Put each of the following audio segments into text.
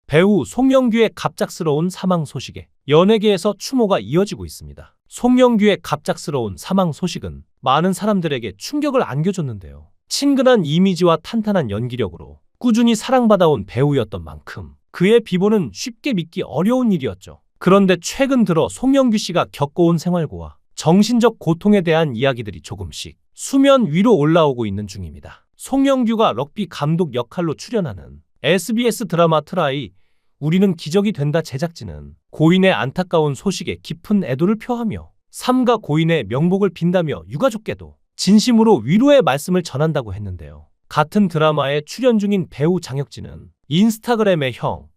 배우 송영규의 갑작스러운 사망 소식에 연예계에서 추모가 이어지고 있습니다. 송영규의 갑작스러운 사망 소식은 많은 사람들에게 충격을 안겨줬는데요. 친근한 이미지와 탄탄한 연기력으로 꾸준히 사랑받아온 배우였던 만큼 그의 비보는 쉽게 믿기 어려운 일이었죠. 그런데 최근 들어 송영규 씨가 겪어온 생활고와 정신적 고통에 대한 이야기들이 조금씩 수면 위로 올라오고 있는 중입니다. 송영규가 럭비 감독 역할로 출연하는 SBS 드라마 트라이 우리는 기적이 된다 제작진은 고인의 안타까운 소식에 깊은 애도를 표하며 삼가 고인의 명복을 빈다며 유가족께도 진심으로 위로의 말씀을 전한다고 했는데요. 같은 드라마에 출연 중인 배우 장혁진은 인스타그램에 형,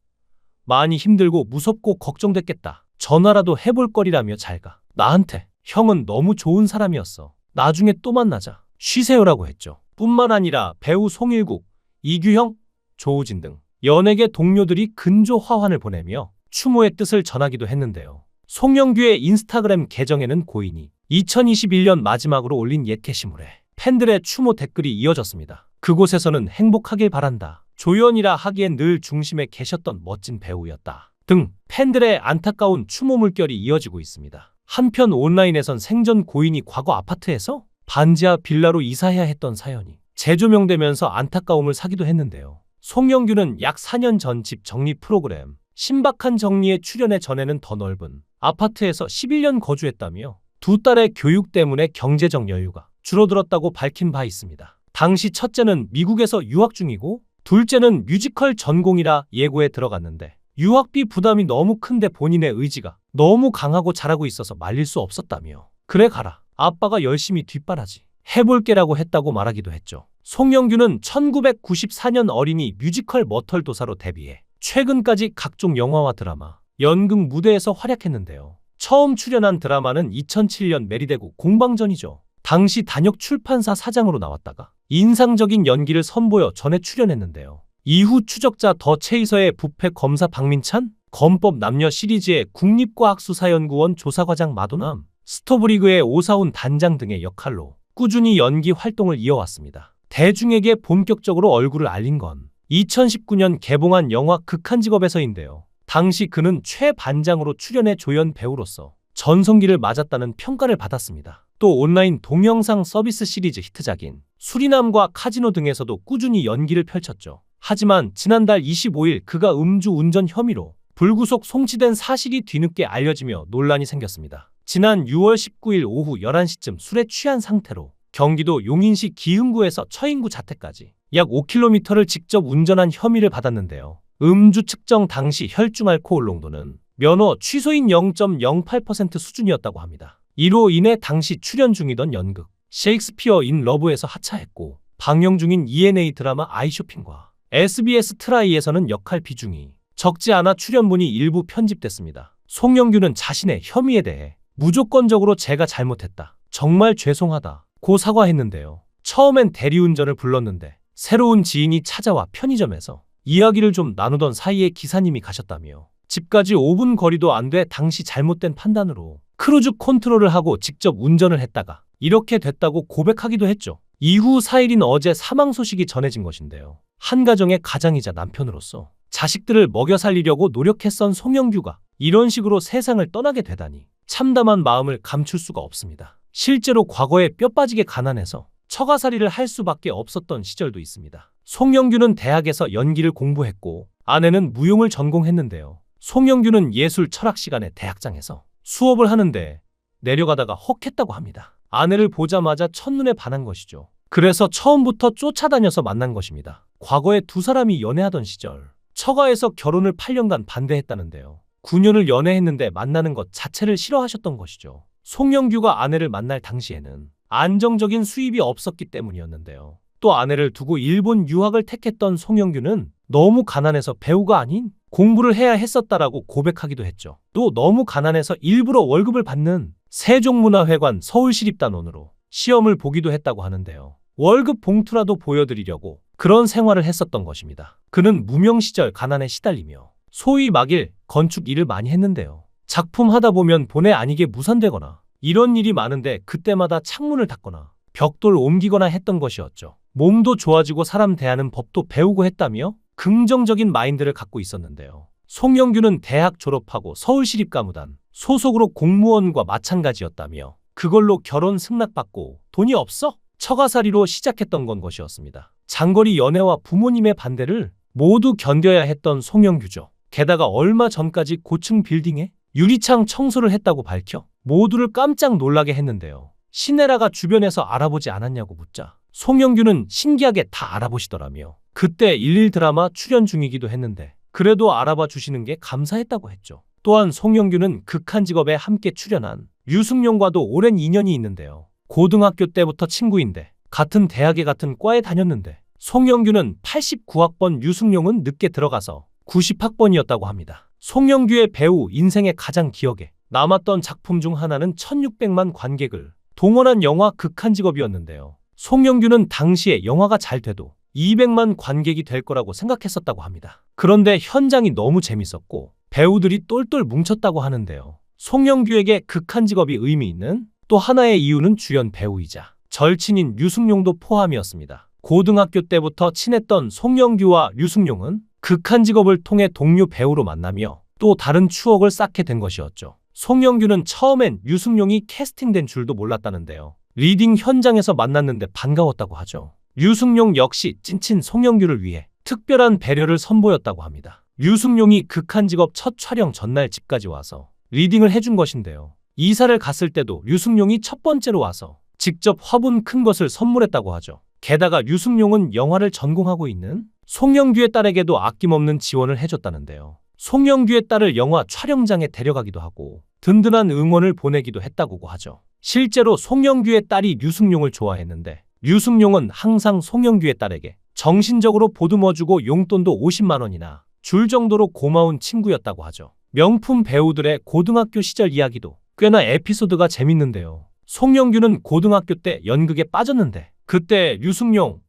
많이 힘들고 무섭고 걱정됐겠다. 전화라도 해볼 거리라며 잘가. 나한테 형은 너무 좋은 사람이었어. 나중에 또 만나자. 쉬세요라고 했죠. 뿐만 아니라 배우 송일국, 이규형, 조우진 등 연예계 동료들이 근조 화환을 보내며 추모의 뜻을 전하기도 했는데요. 송영규의 인스타그램 계정에는 고인이 2021년 마지막으로 올린 옛 게시물에 팬들의 추모 댓글이 이어졌습니다. 그곳에서는 행복하길 바란다. 조연이라 하기엔 늘 중심에 계셨던 멋진 배우였다. 등 팬들의 안타까운 추모 물결이 이어지고 있습니다. 한편 온라인에선 생전 고인이 과거 아파트에서 반지하 빌라로 이사해야 했던 사연이 재조명되면서 안타까움을 사기도 했는데요. 송영규는 약 4년 전 집 정리 프로그램 신박한 정리에 출연해 전에는 더 넓은 아파트에서 11년 거주했다며 두 딸의 교육 때문에 경제적 여유가 줄어들었다고 밝힌 바 있습니다. 당시 첫째는 미국에서 유학 중이고 둘째는 뮤지컬 전공이라 예고에 들어갔는데 유학비 부담이 너무 큰데 본인의 의지가 너무 강하고 잘하고 있어서 말릴 수 없었다며 그래 가라. 아빠가 열심히 뒷바라지 해볼게라고 했다고 말하기도 했죠. 송영규는 1994년 어린이 뮤지컬 머털도사로 데뷔해 최근까지 각종 영화와 드라마, 연극 무대에서 활약했는데요. 처음 출연한 드라마는 2007년 메리대구 공방전이죠. 당시 단역 출판사 사장으로 나왔다가 인상적인 연기를 선보여 전에 출연했는데요. 이후 추적자 더 체이서의 부패 검사 박민찬, 검법 남녀 시리즈의 국립과학수사연구원 조사과장 마도남, 스토브리그의 오사훈 단장 등의 역할로 꾸준히 연기 활동을 이어왔습니다. 대중에게 본격적으로 얼굴을 알린 건 2019년 개봉한 영화 극한직업에서인데요. 당시 그는 최반장으로 출연해 조연 배우로서 전성기를 맞았다는 평가를 받았습니다. 또 온라인 동영상 서비스 시리즈 히트작인 수리남과 카지노 등에서도 꾸준히 연기를 펼쳤죠. 하지만 지난달 25일 그가 음주운전 혐의로 불구속 송치된 사실이 뒤늦게 알려지며 논란이 생겼습니다. 지난 6월 19일 오후 11시쯤 술에 취한 상태로 경기도 용인시 기흥구에서 처인구 자택까지 약 5km를 직접 운전한 혐의를 받았는데요. 음주 측정 당시 혈중 알코올 농도는 면허 취소인 0.08% 수준이었다고 합니다. 이로 인해 당시 출연 중이던 연극 셰익스피어 인 러브에서 하차했고 방영 중인 ENA 드라마 아이쇼핑과 SBS 트라이에서는 역할 비중이 적지 않아 출연분이 일부 편집됐습니다. 송영규는 자신의 혐의에 대해 무조건적으로 제가 잘못했다. 정말 죄송하다. 고 사과했는데요. 처음엔 대리운전을 불렀는데 새로운 지인이 찾아와 편의점에서 이야기를 좀 나누던 사이에 기사님이 가셨다며 집까지 5분 거리도 안 돼 당시 잘못된 판단으로 크루즈 컨트롤을 하고 직접 운전을 했다가 이렇게 됐다고 고백하기도 했죠. 이후 4일인 어제 사망 소식이 전해진 것인데요. 한 가정의 가장이자 남편으로서 자식들을 먹여 살리려고 노력했던 송영규가 이런 식으로 세상을 떠나게 되다니 참담한 마음을 감출 수가 없습니다. 실제로 과거에 뼈 빠지게 가난해서 처가살이를 할 수밖에 없었던 시절도 있습니다. 송영규는 대학에서 연기를 공부했고 아내는 무용을 전공했는데요. 송영규는 예술 철학 시간에 대학장에서 수업을 하는데 내려가다가 헉했다고 합니다. 아내를 보자마자 첫눈에 반한 것이죠. 그래서 처음부터 쫓아다녀서 만난 것입니다. 과거에 두 사람이 연애하던 시절 처가에서 결혼을 8년간 반대했다는데요. 9년을 연애했는데 만나는 것 자체를 싫어하셨던 것이죠. 송영규가 아내를 만날 당시에는 안정적인 수입이 없었기 때문이었는데요. 또 아내를 두고 일본 유학을 택했던 송영규는 너무 가난해서 배우가 아닌 공부를 해야 했었다라고 고백하기도 했죠. 또 너무 가난해서 일부러 월급을 받는 세종문화회관 서울시립단원으로 시험을 보기도 했다고 하는데요. 월급 봉투라도 보여드리려고 그런 생활을 했었던 것입니다. 그는 무명 시절 가난에 시달리며 소위 막일, 건축 일을 많이 했는데요. 작품 하다 보면 본의 아니게 무산되거나 이런 일이 많은데 그때마다 창문을 닫거나 벽돌 옮기거나 했던 것이었죠. 몸도 좋아지고 사람 대하는 법도 배우고 했다며 긍정적인 마인드를 갖고 있었는데요. 송영규는 대학 졸업하고 서울시립가무단 소속으로 공무원과 마찬가지였다며 그걸로 결혼 승낙받고 돈이 없어? 처가살이로 시작했던 건 것이었습니다. 장거리 연애와 부모님의 반대를 모두 견뎌야 했던 송영규죠. 게다가 얼마 전까지 고층 빌딩에 유리창 청소를 했다고 밝혀 모두를 깜짝 놀라게 했는데요. 신혜라가 주변에서 알아보지 않았냐고 묻자 송영규는 신기하게 다 알아보시더라며 그때 11 드라마 출연 중이기도 했는데 그래도 알아봐 주시는 게 감사했다고 했죠. 또한 송영규는 극한 직업에 함께 출연한 류승룡과도 오랜 인연이 있는데요. 고등학교 때부터 친구인데 같은 대학에 같은 과에 다녔는데 송영규는 89학번, 류승룡은 늦게 들어가서 90학번이었다고 합니다. 송영규의 배우 인생의 가장 기억에 남았던 작품 중 하나는 1600만 관객을 동원한 영화 극한 직업이었는데요. 송영규는 당시에 영화가 잘 돼도 200만 관객이 될 거라고 생각했었다고 합니다. 그런데 현장이 너무 재밌었고 배우들이 똘똘 뭉쳤다고 하는데요. 송영규에게 극한 직업이 의미 있는 또 하나의 이유는 주연 배우이자 절친인 류승룡도 포함이었습니다. 고등학교 때부터 친했던 송영규와 류승룡은 극한 직업을 통해 동료 배우로 만나며 또 다른 추억을 쌓게 된 것이었죠. 송영규는 처음엔 류승룡이 캐스팅된 줄도 몰랐다는데요. 리딩 현장에서 만났는데 반가웠다고 하죠. 류승룡 역시 찐친 송영규를 위해 특별한 배려를 선보였다고 합니다. 류승룡이 극한 직업 첫 촬영 전날 집까지 와서 리딩을 해준 것인데요. 이사를 갔을 때도 류승룡이 첫 번째로 와서 직접 화분 큰 것을 선물했다고 하죠. 게다가 류승룡은 영화를 전공하고 있는 송영규의 딸에게도 아낌없는 지원을 해줬다는데요. 송영규의 딸을 영화 촬영장에 데려가기도 하고 든든한 응원을 보내기도 했다고 하죠. 실제로 송영규의 딸이 류승룡을 좋아했는데 류승룡은 항상 송영규의 딸에게 정신적으로 보듬어주고 용돈도 50만 원이나 줄 정도로 고마운 친구였다고 하죠. 명품 배우들의 고등학교 시절 이야기도 꽤나 에피소드가 재밌는데요. 송영규는 고등학교 때 연극에 빠졌는데 그때 류승룡,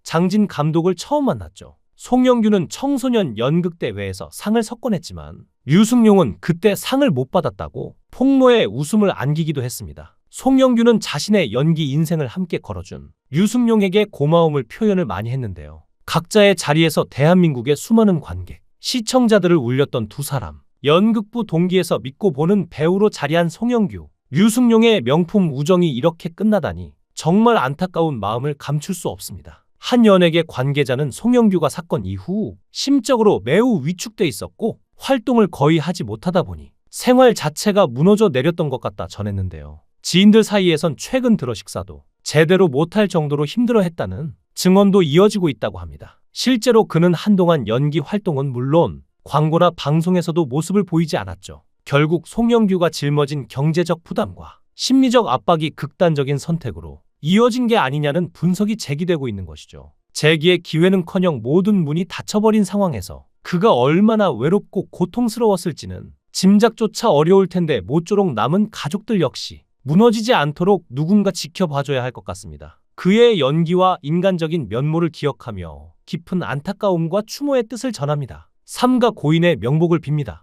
장진 감독을 처음 만났죠. 송영규는 청소년 연극대회에서 상을 석권했지만 류승룡은 그때 상을 못 받았다고 폭로에 웃음을 안기기도 했습니다. 송영규는 자신의 연기 인생을 함께 걸어준 류승룡에게 고마움을 표현을 많이 했는데요. 각자의 자리에서 대한민국의 수많은 관객, 시청자들을 울렸던 두 사람, 연극부 동기에서 믿고 보는 배우로 자리한 송영규, 류승룡의 명품 우정이 이렇게 끝나다니 정말 안타까운 마음을 감출 수 없습니다. 한 연예계 관계자는 송영규가 사건 이후 심적으로 매우 위축돼 있었고 활동을 거의 하지 못하다 보니 생활 자체가 무너져 내렸던 것 같다 전했는데요. 지인들 사이에선 최근 들어 식사도 제대로 못할 정도로 힘들어했다는 증언도 이어지고 있다고 합니다. 실제로 그는 한동안 연기 활동은 물론 광고나 방송에서도 모습을 보이지 않았죠. 결국 송영규가 짊어진 경제적 부담과 심리적 압박이 극단적인 선택으로 이어진 게 아니냐는 분석이 제기되고 있는 것이죠. 재기의 기회는커녕 모든 문이 닫혀버린 상황에서 그가 얼마나 외롭고 고통스러웠을지는 짐작조차 어려울 텐데 모쪼록 남은 가족들 역시 무너지지 않도록 누군가 지켜봐줘야 할 것 같습니다. 그의 연기와 인간적인 면모를 기억하며 깊은 안타까움과 추모의 뜻을 전합니다. 삼가 고인의 명복을 빕니다.